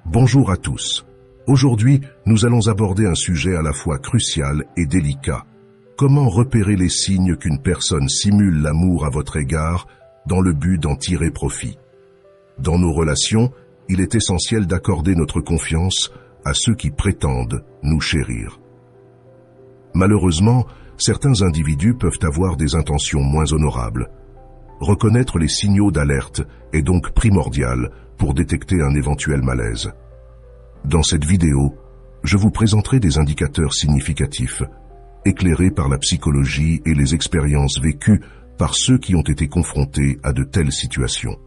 Bonjour à tous. Aujourd'hui, nous allons aborder un sujet à la fois crucial et délicat. Comment repérer les signes qu'une personne simule l'amour à votre égard dans le but d'en tirer profit? Dans nos relations, il est essentiel d'accorder notre confiance à ceux qui prétendent nous chérir. Malheureusement, certains individus peuvent avoir des intentions moins honorables. Reconnaître les signaux d'alerte est donc primordial pour détecter un éventuel malaise. Dans cette vidéo, je vous présenterai des indicateurs significatifs, éclairés par la psychologie et les expériences vécues par ceux qui ont été confrontés à de telles situations.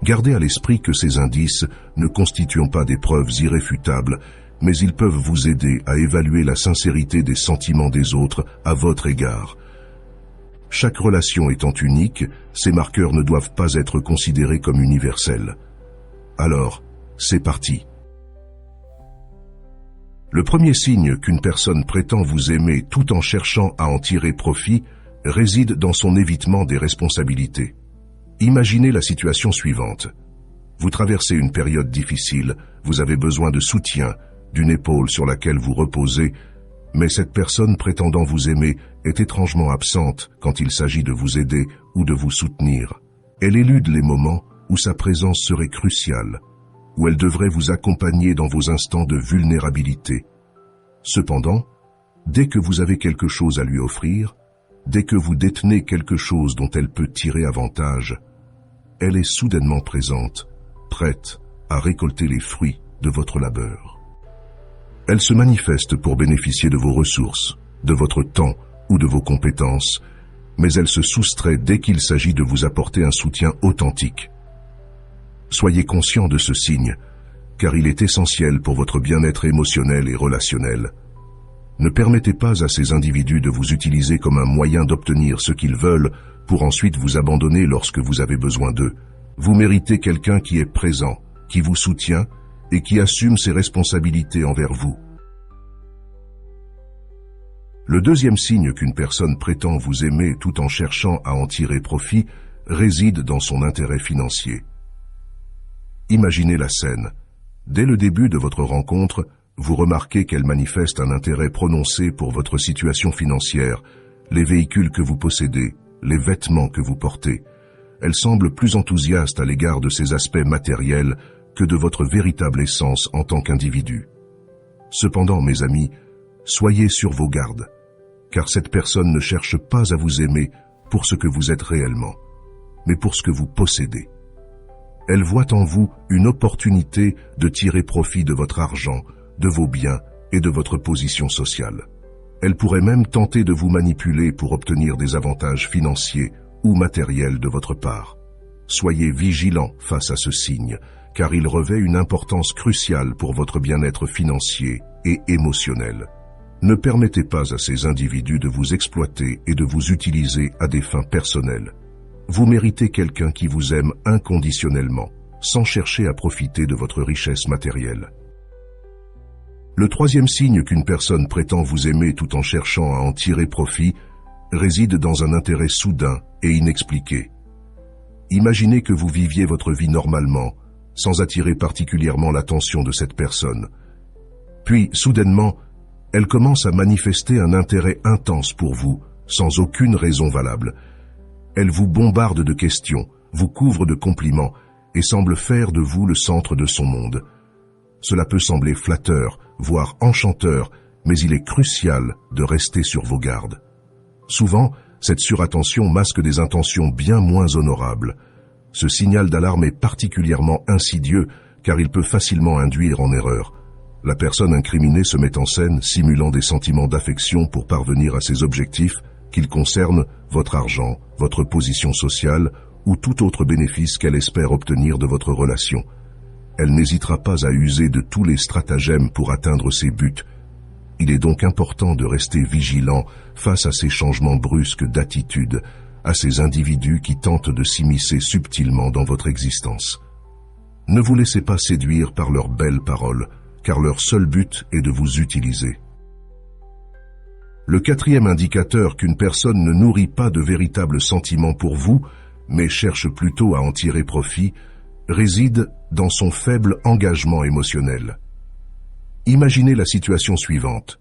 Gardez à l'esprit que ces indices ne constituent pas des preuves irréfutables, mais ils peuvent vous aider à évaluer la sincérité des sentiments des autres à votre égard. Chaque relation étant unique, ces marqueurs ne doivent pas être considérés comme universels. Alors, c'est parti. Le premier signe qu'une personne prétend vous aimer tout en cherchant à en tirer profit réside dans son évitement des responsabilités. Imaginez la situation suivante. Vous traversez une période difficile, vous avez besoin de soutien, d'une épaule sur laquelle vous reposez, mais cette personne prétendant vous aimer est étrangement absente quand il s'agit de vous aider ou de vous soutenir. Elle élude les moments où sa présence serait cruciale, où elle devrait vous accompagner dans vos instants de vulnérabilité. Cependant, dès que vous avez quelque chose à lui offrir, dès que vous détenez quelque chose dont elle peut tirer avantage, elle est soudainement présente, prête à récolter les fruits de votre labeur. Elle se manifeste pour bénéficier de vos ressources, de votre temps ou de vos compétences, mais elle se soustrait dès qu'il s'agit de vous apporter un soutien authentique. Soyez conscient de ce signe, car il est essentiel pour votre bien-être émotionnel et relationnel. Ne permettez pas à ces individus de vous utiliser comme un moyen d'obtenir ce qu'ils veulent pour ensuite vous abandonner lorsque vous avez besoin d'eux. Vous méritez quelqu'un qui est présent, qui vous soutient et qui assume ses responsabilités envers vous. Le deuxième signe qu'une personne prétend vous aimer tout en cherchant à en tirer profit réside dans son intérêt financier. Imaginez la scène. Dès le début de votre rencontre, vous remarquez qu'elle manifeste un intérêt prononcé pour votre situation financière, les véhicules que vous possédez, les vêtements que vous portez. Elle semble plus enthousiaste à l'égard de ces aspects matériels que de votre véritable essence en tant qu'individu. Cependant, mes amis, soyez sur vos gardes, car cette personne ne cherche pas à vous aimer pour ce que vous êtes réellement, mais pour ce que vous possédez. Elle voit en vous une opportunité de tirer profit de votre argent, de vos biens et de votre position sociale. Elle pourrait même tenter de vous manipuler pour obtenir des avantages financiers ou matériels de votre part. Soyez vigilants face à ce signe, car il revêt une importance cruciale pour votre bien-être financier et émotionnel. Ne permettez pas à ces individus de vous exploiter et de vous utiliser à des fins personnelles. Vous méritez quelqu'un qui vous aime inconditionnellement, sans chercher à profiter de votre richesse matérielle. Le troisième signe qu'une personne prétend vous aimer tout en cherchant à en tirer profit réside dans un intérêt soudain et inexpliqué. Imaginez que vous viviez votre vie normalement, sans attirer particulièrement l'attention de cette personne. Puis, soudainement, elle commence à manifester un intérêt intense pour vous, sans aucune raison valable. Elle vous bombarde de questions, vous couvre de compliments et semble faire de vous le centre de son monde. Cela peut sembler flatteur, voire enchanteur, mais il est crucial de rester sur vos gardes. Souvent, cette surattention masque des intentions bien moins honorables. Ce signal d'alarme est particulièrement insidieux car il peut facilement induire en erreur. La personne incriminée se met en scène, simulant des sentiments d'affection pour parvenir à ses objectifs, qu'ils concernent votre argent, votre position sociale ou tout autre bénéfice qu'elle espère obtenir de votre relation. Elle n'hésitera pas à user de tous les stratagèmes pour atteindre ses buts. Il est donc important de rester vigilant face à ces changements brusques d'attitude, à ces individus qui tentent de s'immiscer subtilement dans votre existence. Ne vous laissez pas séduire par leurs belles paroles, car leur seul but est de vous utiliser. Le quatrième indicateur qu'une personne ne nourrit pas de véritables sentiments pour vous, mais cherche plutôt à en tirer profit, réside dans son faible engagement émotionnel. Imaginez la situation suivante.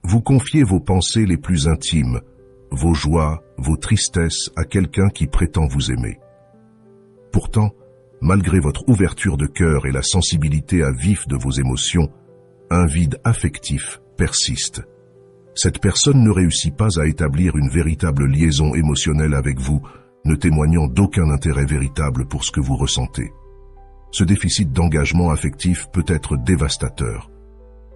Vous confiez vos pensées les plus intimes, vos joies, vos tristesses à quelqu'un qui prétend vous aimer. Pourtant, malgré votre ouverture de cœur et la sensibilité à vif de vos émotions, un vide affectif persiste. Cette personne ne réussit pas à établir une véritable liaison émotionnelle avec vous, ne témoignant d'aucun intérêt véritable pour ce que vous ressentez. Ce déficit d'engagement affectif peut être dévastateur.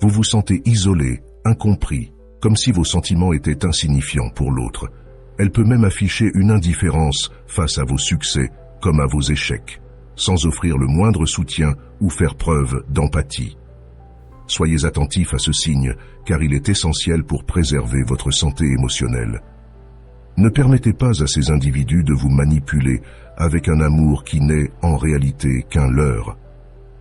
Vous vous sentez isolé, incompris, comme si vos sentiments étaient insignifiants pour l'autre. Elle peut même afficher une indifférence face à vos succès comme à vos échecs, sans offrir le moindre soutien ou faire preuve d'empathie. Soyez attentifs à ce signe, car il est essentiel pour préserver votre santé émotionnelle. Ne permettez pas à ces individus de vous manipuler avec un amour qui n'est en réalité qu'un leurre.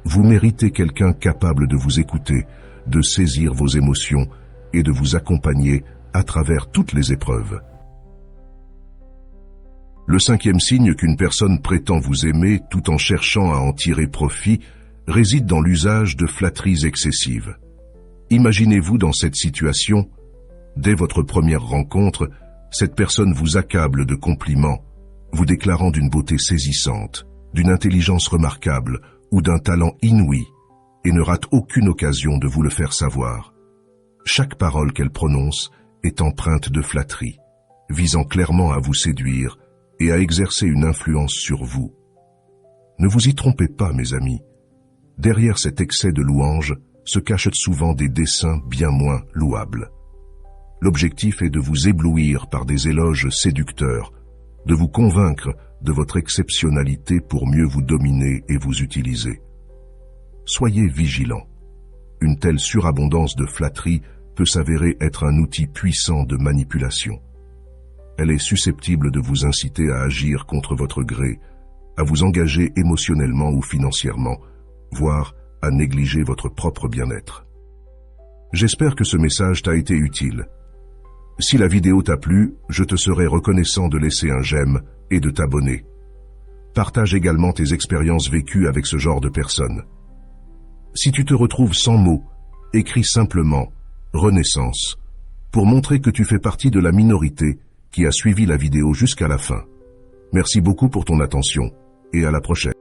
Vous méritez quelqu'un capable de vous écouter, de saisir vos émotions et de vous accompagner à travers toutes les épreuves. Le cinquième signe qu'une personne prétend vous aimer tout en cherchant à en tirer profit réside dans l'usage de flatteries excessives. Imaginez-vous dans cette situation. Dès votre première rencontre, cette personne vous accable de compliments, vous déclarant d'une beauté saisissante, d'une intelligence remarquable ou d'un talent inouï, et ne rate aucune occasion de vous le faire savoir. Chaque parole qu'elle prononce est empreinte de flatterie, visant clairement à vous séduire et à exercer une influence sur vous. Ne vous y trompez pas, mes amis. Derrière cet excès de louanges se cachent souvent des desseins bien moins louables. L'objectif est de vous éblouir par des éloges séducteurs, de vous convaincre de votre exceptionnalité pour mieux vous dominer et vous utiliser. Soyez vigilants. Une telle surabondance de flatterie peut s'avérer être un outil puissant de manipulation. Elle est susceptible de vous inciter à agir contre votre gré, à vous engager émotionnellement ou financièrement, voire à négliger votre propre bien-être. J'espère que ce message t'a été utile. Si la vidéo t'a plu, je te serai reconnaissant de laisser un j'aime et de t'abonner. Partage également tes expériences vécues avec ce genre de personnes. Si tu te retrouves sans mots, écris simplement « Renaissance » pour montrer que tu fais partie de la minorité qui a suivi la vidéo jusqu'à la fin. Merci beaucoup pour ton attention et à la prochaine.